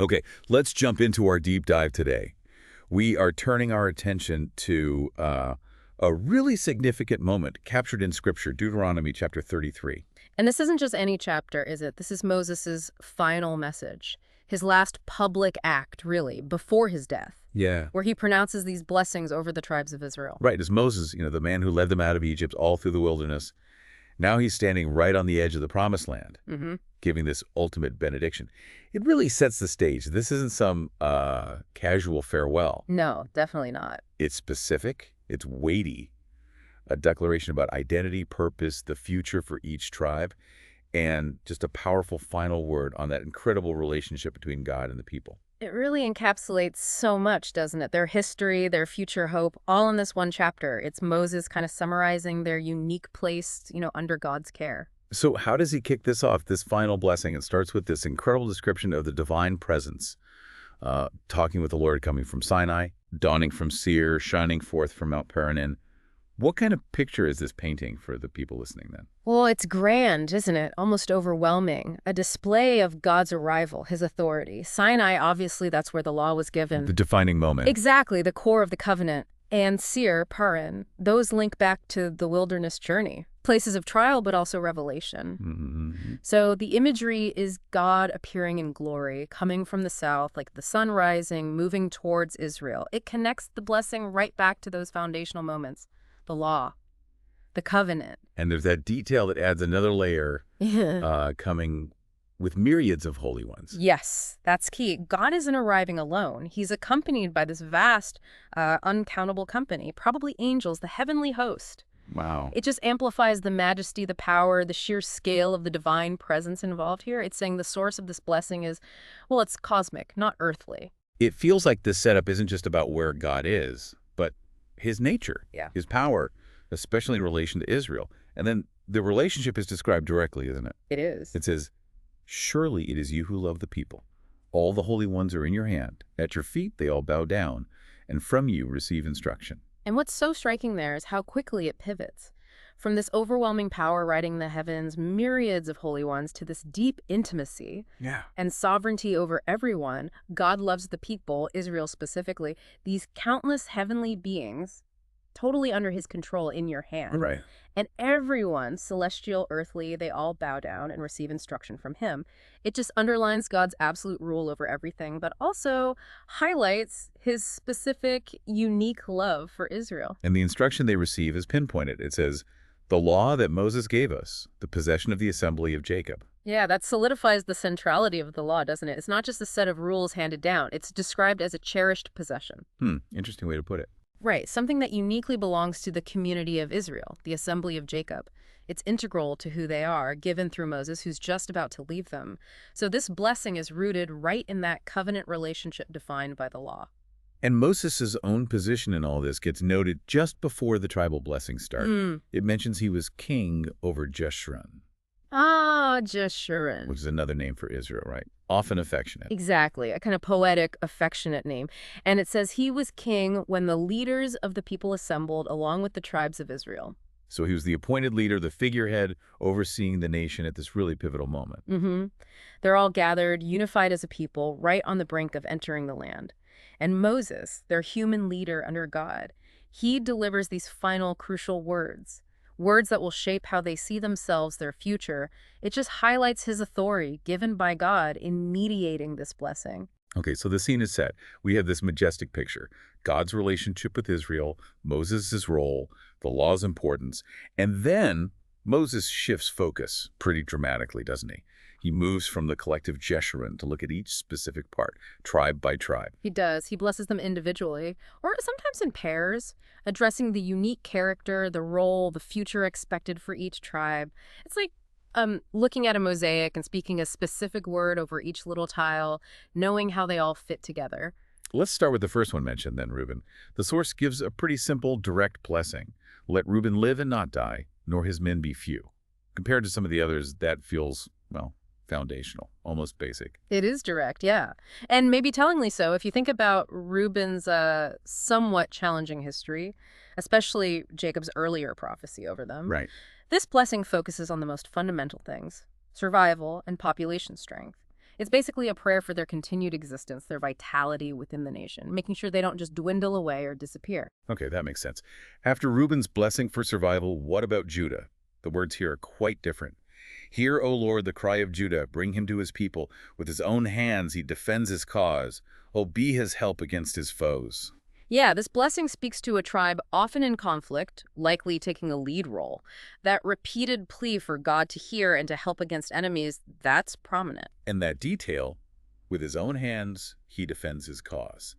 Okay, let's jump into our deep dive today. We are turning our attention to a really significant moment captured in Scripture, Deuteronomy chapter 33. And this isn't just any chapter, is it? This is Moses' final message, his last public act, really, before his death, Yeah. where he pronounces these blessings over the tribes of Israel. Right, as Moses, the man who led them out of Egypt all through the wilderness, now he's standing right on the edge of the promised land, giving this ultimate benediction. It really sets the stage. This isn't some casual farewell. No, definitely not. It's specific, it's weighty, a declaration about identity, purpose, the future for each tribe, and just a powerful final word on that incredible relationship between God and the people. It really encapsulates so much, doesn't it? Their history, their future hope, all in this one chapter. It's Moses kind of summarizing their unique place, under God's care. So how does he kick this off, this final blessing? It starts with this incredible description of the divine presence, talking with the Lord coming from Sinai, dawning from Seir, shining forth from Mount Paran. What kind of picture is this painting for the people listening then? Well, it's grand, isn't it? Almost overwhelming. A display of God's arrival, his authority. Sinai, obviously, that's where the law was given. The defining moment. Exactly, the core of the covenant. And Seir, Paran, those link back to the wilderness journey. Places of trial, but also revelation. So the imagery is God appearing in glory, coming from the south, like the sun rising, moving towards Israel. It connects the blessing right back to those foundational moments. The law, the covenant. And there's that detail that adds another layer coming with myriads of holy ones. Yes, that's key. God isn't arriving alone. He's accompanied by this vast, uncountable company, probably angels, the heavenly host. Wow. It just amplifies the majesty, the power, the sheer scale of the divine presence involved here. It's saying the source of this blessing is, well, it's cosmic, not earthly. It feels like this setup isn't just about where God is, but his nature, his power, especially in relation to Israel. And then the relationship is described directly, isn't it? It is. It says, "Surely it is you who love the people. All the holy ones are in your hand. At your feet they all bow down, and from you receive instruction." And what's so striking there is how quickly it pivots. From this overwhelming power riding the heavens, myriads of holy ones, to this deep intimacy and sovereignty over everyone. God loves the people, Israel specifically, these countless heavenly beings, totally under his control in your hand. Right. And everyone, celestial, earthly, they all bow down and receive instruction from him. It just underlines God's absolute rule over everything, but also highlights his specific, unique love for Israel. And the instruction they receive is pinpointed. It says, "The law that Moses gave us, the possession of the assembly of Jacob." Yeah, that solidifies the centrality of the law, doesn't it? It's not just a set of rules handed down. It's described as a cherished possession. Interesting way to put it. Right, something that uniquely belongs to the community of Israel, the assembly of Jacob. It's integral to who they are, given through Moses, who's just about to leave them. So this blessing is rooted right in that covenant relationship defined by the law. And Moses' own position in all this gets noted just before the tribal blessings start. It mentions he was king over Jeshurun. Ah, Jeshurun. Which is another name for Israel, right? Often affectionate. Exactly, a kind of poetic, affectionate name. And it says he was king when the leaders of the people assembled along with the tribes of Israel. So he was the appointed leader, the figurehead overseeing the nation at this really pivotal moment. They're all gathered, unified as a people, right on the brink of entering the land. And Moses, their human leader under God, he delivers these final crucial words that will shape how they see themselves, their future. It just highlights his authority given by God in mediating this blessing. Okay, so the scene is set. We have this majestic picture. God's relationship with Israel, Moses' role, the law's importance, and then Moses shifts focus pretty dramatically, doesn't he? He moves from the collective Jeshurun to look at each specific part, tribe by tribe. He does. He blesses them individually, or sometimes in pairs, addressing the unique character, the role, the future expected for each tribe. It's like looking at a mosaic and speaking a specific word over each little tile, knowing how they all fit together. Let's start with the first one mentioned then, Reuben. The source gives a pretty simple, direct blessing. Let Reuben live and not die, nor his men be few. Compared to some of the others, that feels, well, foundational, almost basic. It is direct, yeah. And maybe tellingly so if you think about Reuben's somewhat challenging history, especially Jacob's earlier prophecy over them. Right. This blessing focuses on the most fundamental things, survival and population strength. It's basically a prayer for their continued existence, their vitality within the nation, making sure they don't just dwindle away or disappear. Okay, that makes sense. After Reuben's blessing for survival, what about Judah? The words here are quite different. Hear, O Lord, the cry of Judah. Bring him to his people. With his own hands he defends his cause. Oh, be his help against his foes. Yeah, this blessing speaks to a tribe often in conflict, likely taking a lead role. That repeated plea for God to hear and to help against enemies, that's prominent. And that detail, with his own hands, he defends his cause.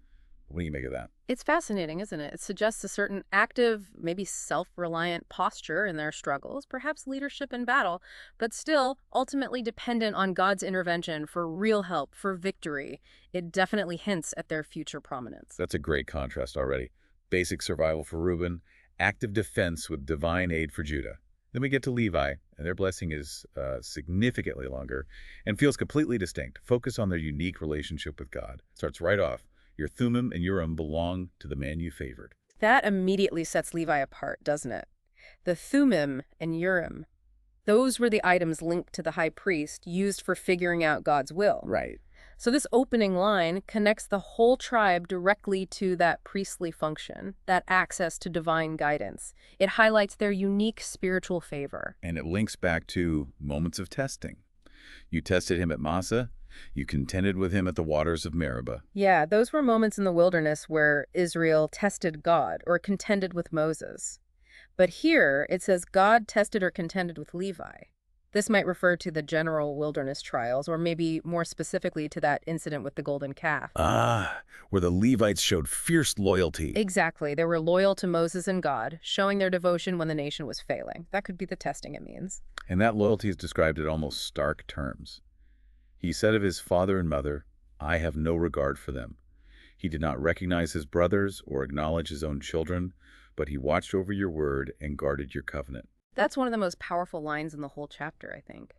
What do you make of that? It's fascinating, isn't it? It suggests a certain active, maybe self-reliant posture in their struggles, perhaps leadership in battle, but still ultimately dependent on God's intervention for real help, for victory. It definitely hints at their future prominence. That's a great contrast already. Basic survival for Reuben, active defense with divine aid for Judah. Then we get to Levi, and their blessing is significantly longer and feels completely distinct. Focus on their unique relationship with God. Starts right off. Your Thummim and Urim belong to the man you favored. That immediately sets Levi apart, doesn't it? The Thummim and Urim, those were the items linked to the high priest used for figuring out God's will. Right. So this opening line connects the whole tribe directly to that priestly function, that access to divine guidance. It highlights their unique spiritual favor. And it links back to moments of testing. You tested him at Massa. You contended with him at the waters of Meribah. Yeah, those were moments in the wilderness where Israel tested God or contended with Moses. But here it says God tested or contended with Levi. This might refer to the general wilderness trials, or maybe more specifically to that incident with the golden calf. Ah, where the Levites showed fierce loyalty. Exactly. They were loyal to Moses and God, showing their devotion when the nation was failing. That could be the testing it means. And that loyalty is described in almost stark terms. He said of his father and mother, I have no regard for them. He did not recognize his brothers or acknowledge his own children, but he watched over your word and guarded your covenant. That's one of the most powerful lines in the whole chapter, I think.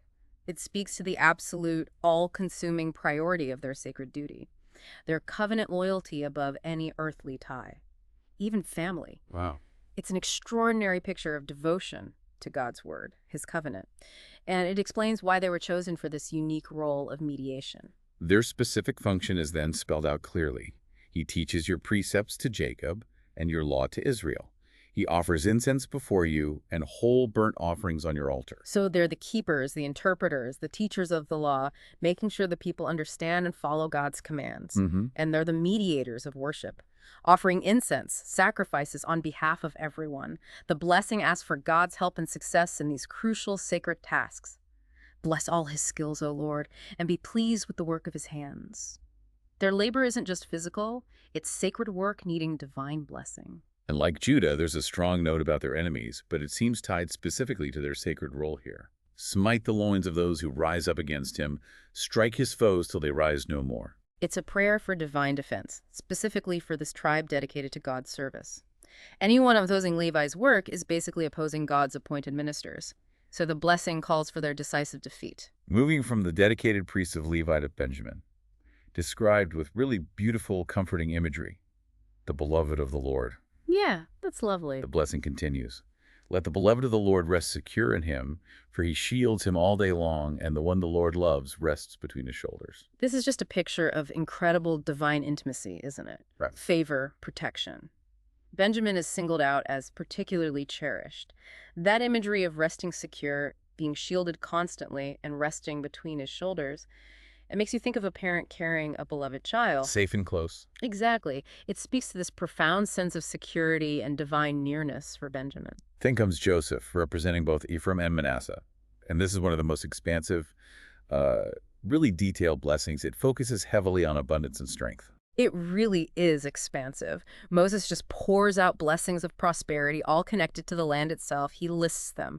It speaks to the absolute, all-consuming priority of their sacred duty, their covenant loyalty above any earthly tie, even family. Wow. It's an extraordinary picture of devotion to God's word, his covenant. And it explains why they were chosen for this unique role of mediation. Their specific function is then spelled out clearly. He teaches your precepts to Jacob and your law to Israel. He offers incense before you and whole burnt offerings on your altar. So they're the keepers, the interpreters, the teachers of the law, making sure the people understand and follow God's commands. And they're the mediators of worship, offering incense, sacrifices on behalf of everyone. The blessing asks for God's help and success in these crucial sacred tasks. Bless all his skills, O Lord, and be pleased with the work of his hands. Their labor isn't just physical, it's sacred work needing divine blessing. And like Judah, there's a strong note about their enemies, but it seems tied specifically to their sacred role here. Smite the loins of those who rise up against him. Strike his foes till they rise no more. It's a prayer for divine defense, specifically for this tribe dedicated to God's service. Anyone opposing Levi's work is basically opposing God's appointed ministers. So the blessing calls for their decisive defeat. Moving from the dedicated priests of Levi to Benjamin, described with really beautiful, comforting imagery. The beloved of the Lord. Yeah, that's lovely. The blessing continues. Let the beloved of the Lord rest secure in him, for he shields him all day long, and the one the Lord loves rests between his shoulders. This is just a picture of incredible divine intimacy, isn't it? Right. Favor, protection. Benjamin is singled out as particularly cherished. That imagery of resting secure, being shielded constantly, and resting between his shoulders, it makes you think of a parent carrying a beloved child. Safe and close. Exactly. It speaks to this profound sense of security and divine nearness for Benjamin. Then comes Joseph, representing both Ephraim and Manasseh. And this is one of the most expansive, really detailed blessings. It focuses heavily on abundance and strength. It really is expansive. Moses just pours out blessings of prosperity, all connected to the land itself. He lists them.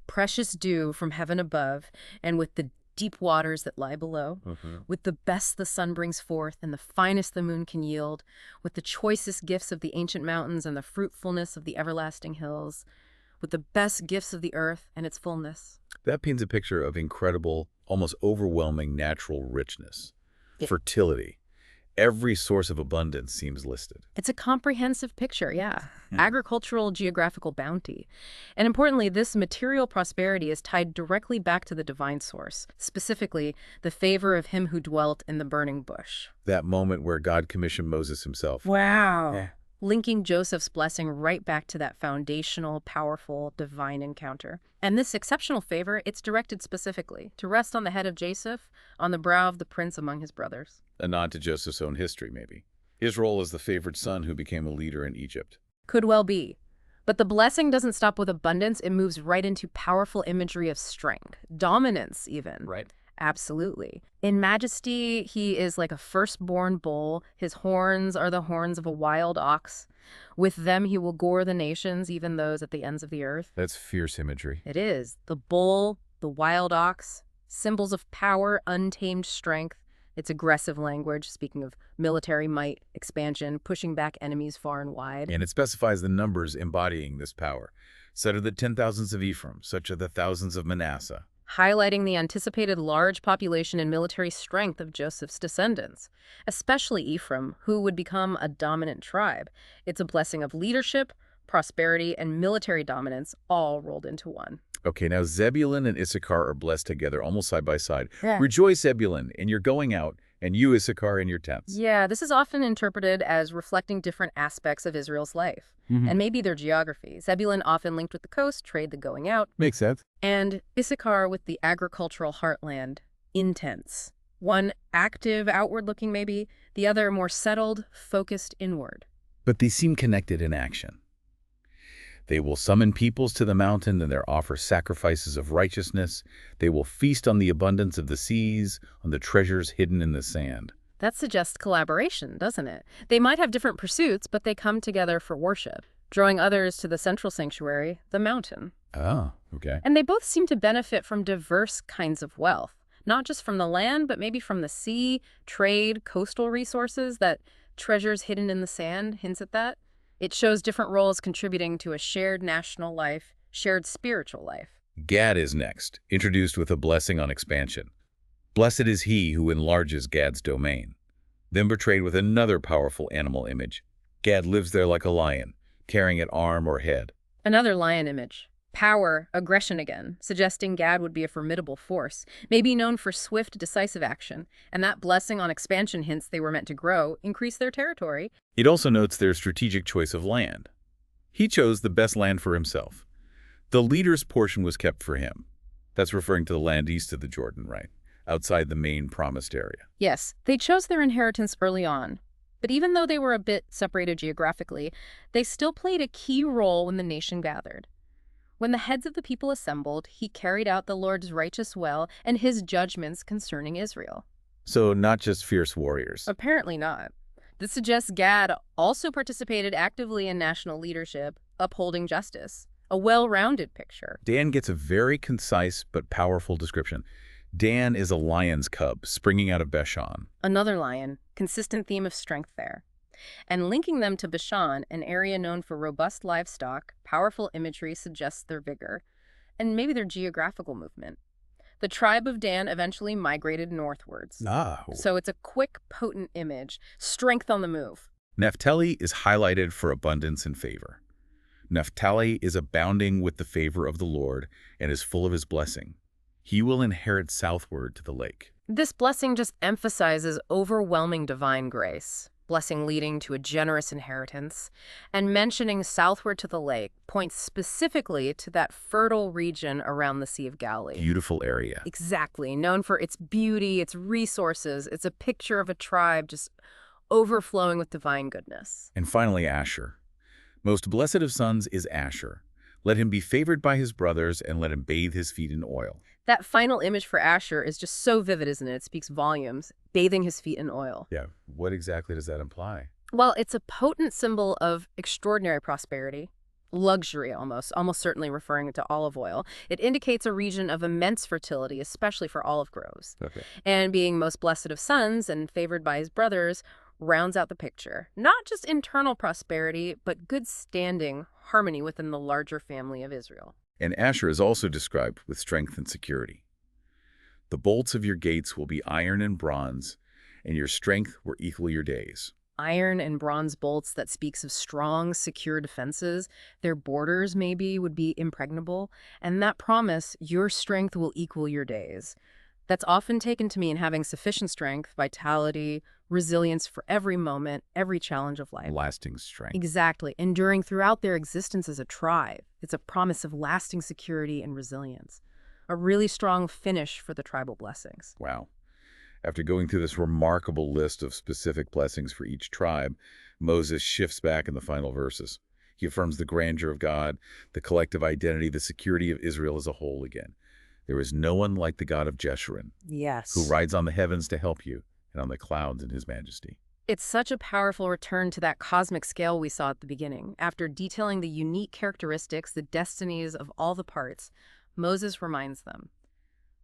Precious dew from heaven above, and with the deep waters that lie below, with the best the sun brings forth and the finest the moon can yield, with the choicest gifts of the ancient mountains and the fruitfulness of the everlasting hills, with the best gifts of the earth and its fullness. That paints a picture of incredible, almost overwhelming natural richness, fertility, Every source of abundance seems listed. It's a comprehensive picture, yeah. Agricultural geographical bounty. And importantly, this material prosperity is tied directly back to the divine source, specifically the favor of him who dwelt in the burning bush. That moment where God commissioned Moses himself. Wow. Yeah. Linking Joseph's blessing right back to that foundational, powerful, divine encounter. And this exceptional favor, it's directed specifically to rest on the head of Joseph, on the brow of the prince among his brothers. A nod to Joseph's own history, maybe. His role as the favored son who became a leader in Egypt. Could well be. But the blessing doesn't stop with abundance. It moves right into powerful imagery of strength, dominance even. Right. Absolutely. In majesty, he is like a firstborn bull. His horns are the horns of a wild ox. With them, he will gore the nations, even those at the ends of the earth. That's fierce imagery. It is. The bull, the wild ox, symbols of power, untamed strength. It's aggressive language, speaking of military might, expansion, pushing back enemies far and wide. And it specifies the numbers embodying this power. Such are the 10,000s of Ephraim, such are the thousands of Manasseh. Highlighting the anticipated large population and military strength of Joseph's descendants, especially Ephraim, who would become a dominant tribe. It's a blessing of leadership, prosperity, and military dominance all rolled into one. Okay, now Zebulun and Issachar are blessed together, almost side by side. Yeah. Rejoice, Zebulun, in your going out, and you, Issachar, in your tents. Yeah, this is often interpreted as reflecting different aspects of Israel's life, and maybe their geography. Zebulun often linked with the coast, trade the going out, Makes sense. and Issachar with the agricultural heartland, intense. One active, outward-looking maybe, the other more settled, focused inward. But they seem connected in action. They will summon peoples to the mountain and there offer sacrifices of righteousness. They will feast on the abundance of the seas, on the treasures hidden in the sand. That suggests collaboration, doesn't it? They might have different pursuits, but they come together for worship, drawing others to the central sanctuary, the mountain. Ah, okay. And they both seem to benefit from diverse kinds of wealth, not just from the land, but maybe from the sea, trade, coastal resources. That treasures hidden in the sand hints at that. It shows different roles contributing to a shared national life, shared spiritual life. Gad is next, introduced with a blessing on expansion. Blessed is he who enlarges Gad's domain. Then portrayed with another powerful animal image. Gad lives there like a lion, carrying an arm or head. Another lion image. Power, aggression again, suggesting Gad would be a formidable force, maybe known for swift, decisive action, and that blessing on expansion hints they were meant to grow, increase their territory. It also notes their strategic choice of land. He chose the best land for himself. The leader's portion was kept for him. That's referring to the land east of the Jordan, right? Outside the main promised area. Yes, they chose their inheritance early on. But even though they were a bit separated geographically, they still played a key role when the nation gathered. When the heads of the people assembled, he carried out the Lord's righteous will and his judgments concerning Israel. So not just fierce warriors. Apparently not. This suggests Gad also participated actively in national leadership, upholding justice. A well-rounded picture. Dan gets a very concise but powerful description. Dan is a lion's cub springing out of Bashan. Another lion, consistent theme of strength there. And linking them to Bashan, an area known for robust livestock, powerful imagery suggests their vigor, and maybe their geographical movement. The tribe of Dan eventually migrated northwards. So it's a quick, potent image, strength on the move. Naphtali is highlighted for abundance and favor. Naphtali is abounding with the favor of the Lord and is full of his blessing. He will inherit southward to the lake. This blessing just emphasizes overwhelming divine grace. Blessing leading to a generous inheritance, and mentioning southward to the lake points specifically to that fertile region around the Sea of Galilee. Beautiful area. Exactly. Known for its beauty, its resources. It's a picture of a tribe just overflowing with divine goodness. And finally, Asher. Most blessed of sons is Asher. Let him be favored by his brothers, and let him bathe his feet in oil. That final image for Asher is just so vivid, isn't it? It speaks volumes, bathing his feet in oil. Yeah, what exactly does that imply? Well, it's a potent symbol of extraordinary prosperity, luxury almost certainly referring to olive oil. It indicates a region of immense fertility, especially for olive groves. Okay. And being most blessed of sons and favored by his brothers rounds out the picture. Not just internal prosperity, but good standing, harmony within the larger family of Israel. And Asher is also described with strength and security. The bolts of your gates will be iron and bronze, and your strength will equal your days. Iron and bronze bolts that speaks of strong, secure defenses. Their borders, maybe, would be impregnable. And that promise, your strength will equal your days. That's often taken to mean having sufficient strength, vitality, resilience for every moment, every challenge of life. Lasting strength. Exactly. Enduring throughout their existence as a tribe. It's a promise of lasting security and resilience. A really strong finish for the tribal blessings. Wow. After going through this remarkable list of specific blessings for each tribe, Moses shifts back in the final verses. He affirms the grandeur of God, the collective identity, the security of Israel as a whole again. There is no one like the God of Jeshurun, Yes. who rides on the heavens to help you, and on the clouds in his majesty. It's such a powerful return to that cosmic scale we saw at the beginning. After detailing the unique characteristics, the destinies of all the parts, Moses reminds them,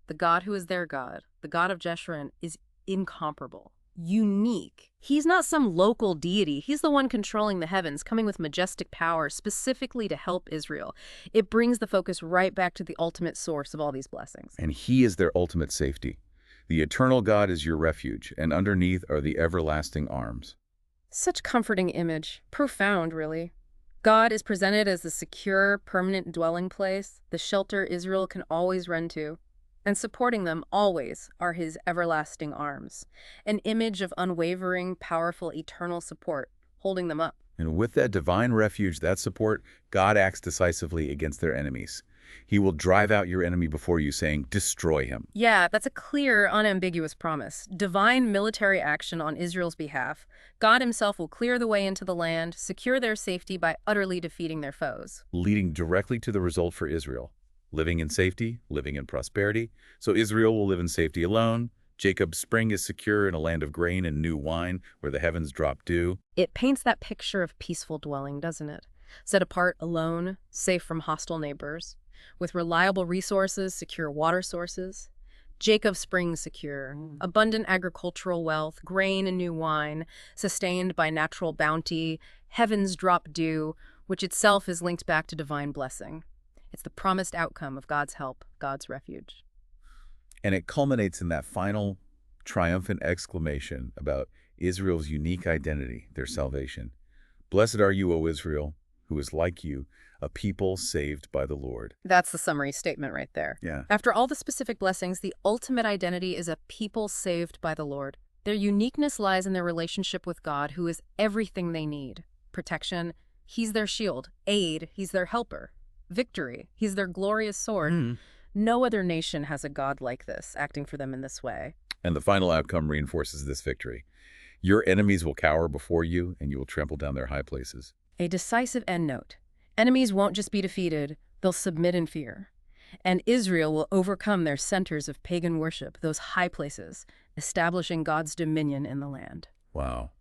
the God who is their God, the God of Jeshurun, is incomparable, unique. He's not some local deity. He's the one controlling the heavens, coming with majestic power specifically to help Israel. It brings the focus right back to the ultimate source of all these blessings. And he is their ultimate safety. The eternal God is your refuge, and underneath are the everlasting arms. Such comforting image. Profound, really. God is presented as the secure, permanent dwelling place, the shelter Israel can always run to. And supporting them always are his everlasting arms, an image of unwavering, powerful, eternal support, holding them up. And with that divine refuge, that support, God acts decisively against their enemies. He will drive out your enemy before you, saying, destroy him. Yeah, that's a clear, unambiguous promise. Divine military action on Israel's behalf. God himself will clear the way into the land, secure their safety by utterly defeating their foes. Leading directly to the result for Israel. Living in safety, living in prosperity. So Israel will live in safety alone. Jacob's spring is secure in a land of grain and new wine, where the heavens drop dew. It paints that picture of peaceful dwelling, doesn't it? Set apart, alone, safe from hostile neighbors, with reliable resources, secure water sources. Jacob's spring secure, abundant agricultural wealth, grain and new wine, sustained by natural bounty, heavens drop dew, which itself is linked back to divine blessing. It's the promised outcome of God's help, God's refuge. And it culminates in that final triumphant exclamation about Israel's unique identity, their salvation. Blessed are you, O Israel, who is like you, a people saved by the Lord. That's the summary statement right there. Yeah. After all the specific blessings, the ultimate identity is a people saved by the Lord. Their uniqueness lies in their relationship with God, who is everything they need. Protection, he's their shield. Aid, he's their helper. Victory, he's their glorious sword. No other nation has a God like this, acting for them in this way. And the final outcome reinforces this victory. Your enemies will cower before you, and you will trample down their high places. A decisive endnote. Enemies won't just be defeated, they'll submit in fear. And Israel will overcome their centers of pagan worship, those high places, establishing God's dominion in the land. Wow.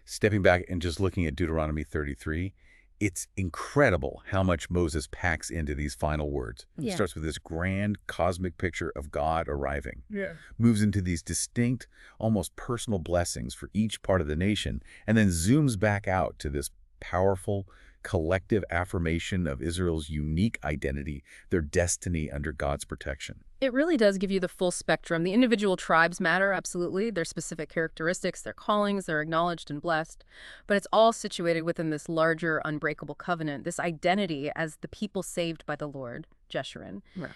Stepping back and just looking at Deuteronomy 33, it's incredible how much Moses packs into these final words. Yeah. It starts with this grand cosmic picture of God arriving. Yeah. Moves into these distinct, almost personal blessings for each part of the nation, and then zooms back out to this powerful, collective affirmation of Israel's unique identity, their destiny under God's protection. It really does give you the full spectrum. The individual tribes matter, absolutely. Their specific characteristics, their callings, they're acknowledged and blessed. But it's all situated within this larger, unbreakable covenant, this identity as the people saved by the Lord, Jeshurun. Right.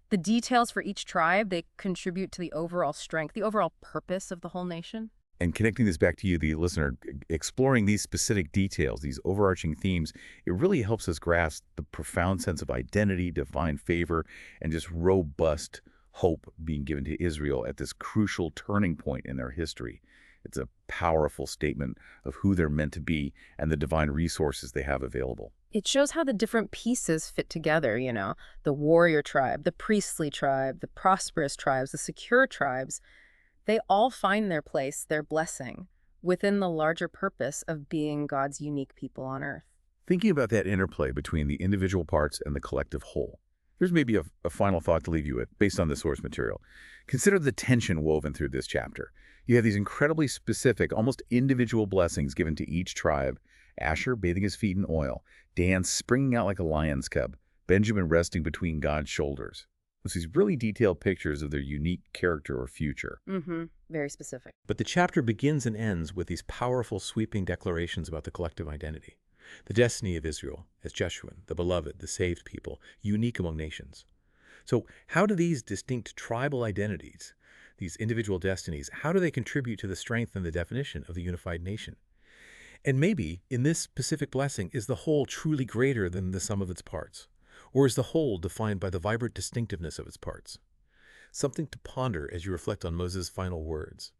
The details for each tribe, they contribute to the overall strength, the overall purpose of the whole nation. And connecting this back to you, the listener, exploring these specific details, these overarching themes, it really helps us grasp the profound sense of identity, divine favor, and just robust hope being given to Israel at this crucial turning point in their history. It's a powerful statement of who they're meant to be and the divine resources they have available. It shows how the different pieces fit together, you know, the warrior tribe, the priestly tribe, the prosperous tribes, the secure tribes. They all find their place, their blessing, within the larger purpose of being God's unique people on earth. Thinking about that interplay between the individual parts and the collective whole, here's maybe a final thought to leave you with based on the source material. Consider the tension woven through this chapter. You have these incredibly specific, almost individual blessings given to each tribe. Asher bathing his feet in oil, Dan springing out like a lion's cub, Benjamin resting between God's shoulders. It's these really detailed pictures of their unique character or future. Very specific. But the chapter begins and ends with these powerful, sweeping declarations about the collective identity. The destiny of Israel as Jeshurun, the beloved, the saved people, unique among nations. So how do these distinct tribal identities, these individual destinies, how do they contribute to the strength and the definition of the unified nation? And maybe, in this specific blessing, is the whole truly greater than the sum of its parts? Or is the whole defined by the vibrant distinctiveness of its parts? Something to ponder as you reflect on Moses' final words.